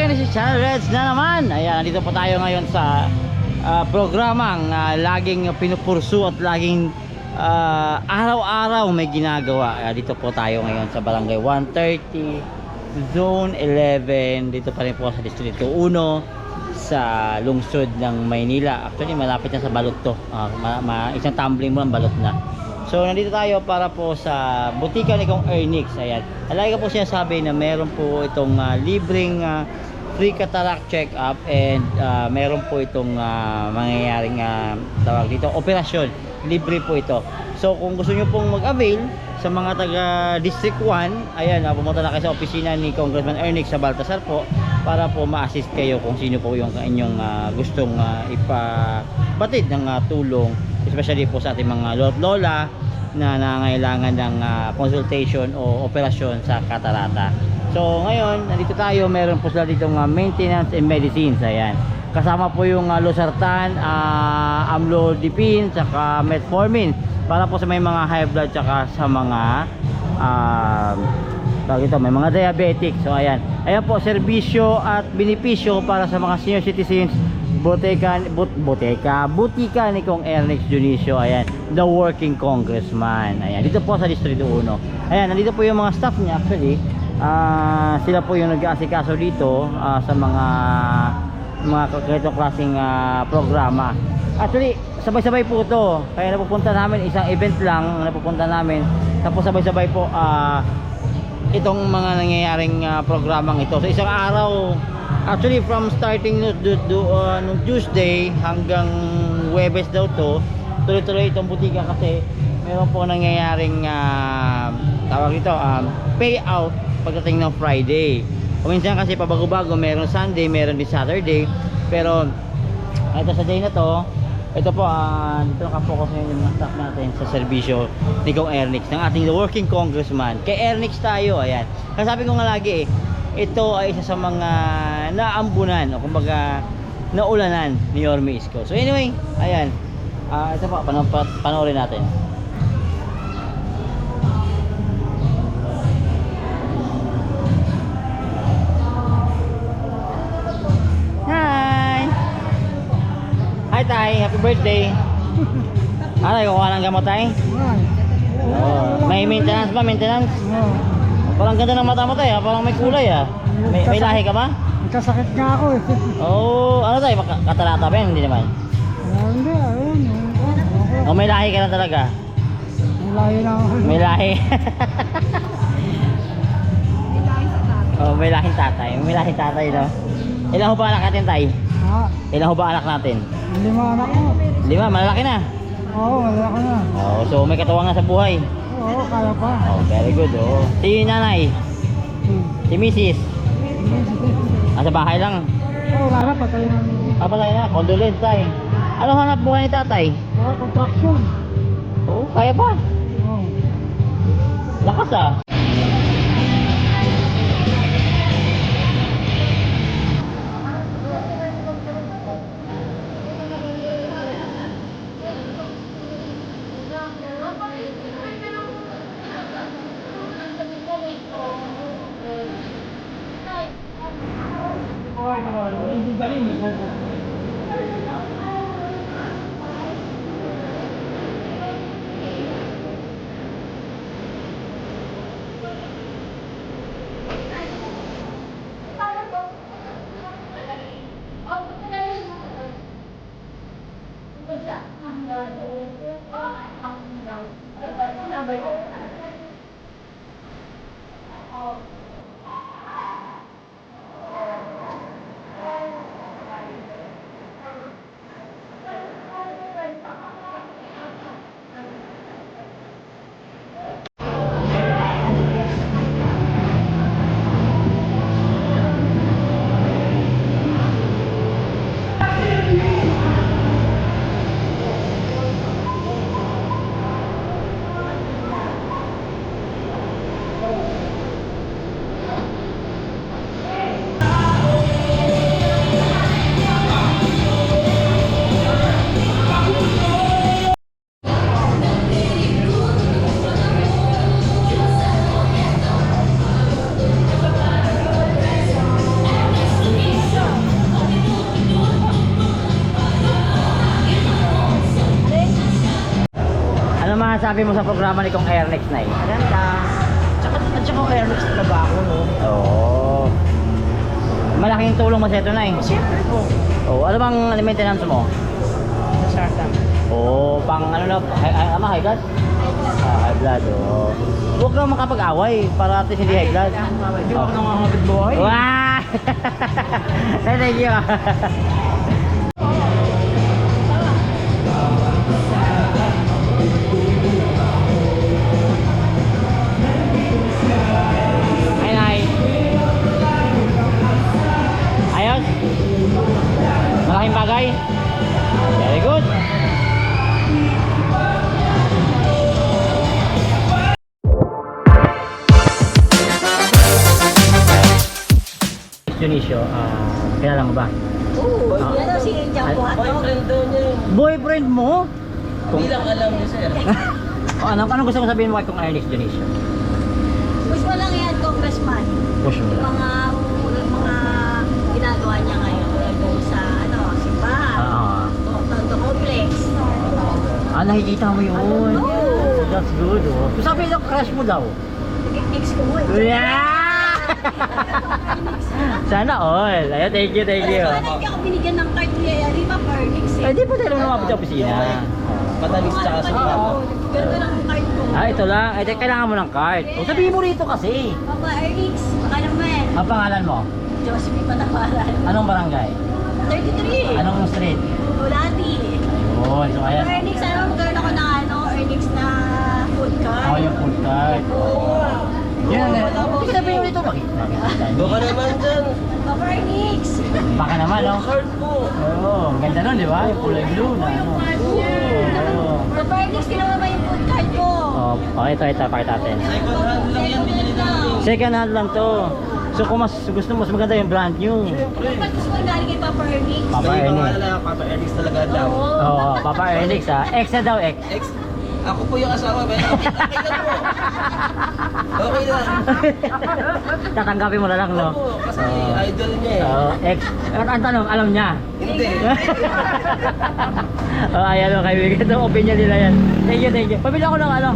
again, si Channel Reds na naman. Ayan, nandito po tayo ngayon sa programang laging pinupursu at laging araw-araw may ginagawa. Dito po tayo ngayon sa Barangay 130, Zone 11. Dito pa rin po sa Distrito 1 sa lungsod ng Maynila. Actually, malapit na sa Balot to. Isang tumbling mo ng Balot na. So nandito tayo para po sa butika ni Kong Ernix. Ayan. Alay ko po siya sabi na meron po itong libreng free cataract check-up and meron po itong mangyayaring tawag dito, operasyon. Libre po ito. So kung gusto nyo pong mag-avail sa mga taga District 1, ayan, pumunta na kayo sa opisina ni Congressman Ernix sa Baltasar po para po ma-assist kayo kung sino po yung inyong gustong ipabatid ng tulong, especially po sa ating mga lolo't lola na nangangailangan ng consultation o operasyon sa katarata. So ngayon, nandito tayo, meron po sila ditong maintenance and medicines. Ayan. Kasama po yung losartan, amlodipine, saka metformin para po sa may mga high blood saka sa mga may mga diabetic. So ayan. Ayan po, serbisyo at benepisyo para sa mga senior citizens. Butika ni Kong Ernix Dionisio. Ayan, the working congressman. Ayan, dito po sa Distrito 1. Ayan, nandito po yung mga staff niya actually. Sila po yung nag-aasikaso dito sa mga ganitong klaseng programa. Actually, sabay-sabay po to. Kaya napupunta namin, isang event lang napupunta namin. Tapos sabay-sabay po itong mga nangyayaring programang ito. So isang araw, actually from starting nung Tuesday hanggang Huwebes daw to, tuloy-tuloy itong butika kasi meron po nangyayaring tawag ito, payout pagdating ng Friday. O minsan kasi pabago-bago, meron Sunday, meron din Saturday. Pero ito sa day na to, ito po, dito nakapokus ngayon yung mga staff natin sa serbisyo ni Kong Ernix, ng ating the working congressman. Kay Ernix tayo, ayan. Kasi sabi ko nga lagi ito ay isa sa mga naambunan o kumbaga naulanan ni Yorme Isko. So anyway, ayan. Ito po, panoorin natin. Hi! Hi Tay, happy birthday! Ano, kukuha ng gamot Tay? May maintenance ba? Maintenance? Parang ganda ng mata mo Tay, parang may kulay May lahi ka ba? Nagkasakit nga ako Oh, ano Tay? Katarata ba yan? Hindi naman. Hindi, ayun. O may lahi ka na talaga? May lahi na ako. May lahi. Oh, may lahing tatay. May lahing tatay, no? Ilan ho ba anak natin, Tay? Ilan ho ba anak natin? 5 anak mo. 5, malalaki na. Oo, malaki na. Oh, so may katuwang na sa buhay. Oo, kaya pa. Oh, very good. Oh. Si nanay, si Mrs. Nasa bahay lang. Oo, wala na, patay na. Patay na, condolence Tay. Ano hanap buhay ni tatay? Contraction. Oh, kaya pa. Oo. Lakas masasabi mo sa programa ni Kong Ernix na Maganda. At saka airlux talaga ako, no? Oo. Malaking tulong mo sa ito na Siyempre po. Oo, ano bang maintenance mo? Sa Sartan. Oo, pang ano na, high blood? High blood, oo. Huwag kang makapag-away para at least hindi high blood. Hindi ako nangangamit buhay. Wow! Thank you. Ay, Nay. Ayos? Malaking bagay? Very good. Dionisio, kilala mo ba? Oo. Ah. Yan si Angel po. Boyfriend daw niya. Boyfriend mo? Hindi lang alam niya, sir. Anong gusto mo sabihin mo kay Kong Ernix Dionisio? Push mo lang yan, congressman. Push mo lang. Mga ginagawa niya ngayon. Doon sa simbahan. Tondo complex. Nakikita mo yun. Oo. That's good. Oh. So, sabi ng crush mo daw. Ex ko mo eh. Yeah! Sana all. Ayun, thank you, thank you. Sana hindi ako binigyan ng card ni Riva Pernix eh. Ay, di pa tayo lumabot sa opisina. Matalis tsaka sa Ganito lang ang card ko. Ito lang. Ay, kailangan mo ng card. O, sabihin mo rito kasi. Papa Ernix, baka naman. Ang pangalan mo? Josephine Pataparan. Anong barangay? 33. Anong street? Bulati. Ayun, so ayan. Ernix, ano magkaroon ako ng Ernix na food card. Ako yung full card. Oo. Yan, hindi sabihin mo dito. Makikita niyo. Baka naman dyan. Papa Ernix. Baka naman, no? Card po. Oo, ang ganda nun, di ba? Yung kulay blue na, ano. Oo. Papa Ernix, kinuha ba yung food card ko? Oh, ito, pakita natin. Second hand lang yan, binili namin. Second hand lang to. So kung mas gusto mo, mas maganda yung brand new. Ba't gusto mo galing kay Papa Ernix? Papa May Ernix. pangalan lang, Papa Ernix talaga daw. Oo, Papa Ernix ha. X na daw, X. Ex, ako po yung asawa, pero okay lang po. Okay lang. Tatanggapin mo na lang, no? Opo, kasi Oo. idol niya eh. Oo, X. Ang tanong, alam niya. Hindi. Oh, ayan o, kaibigan. Ito, opinion nila yan. Thank you, thank you. Pabili ako ng ano,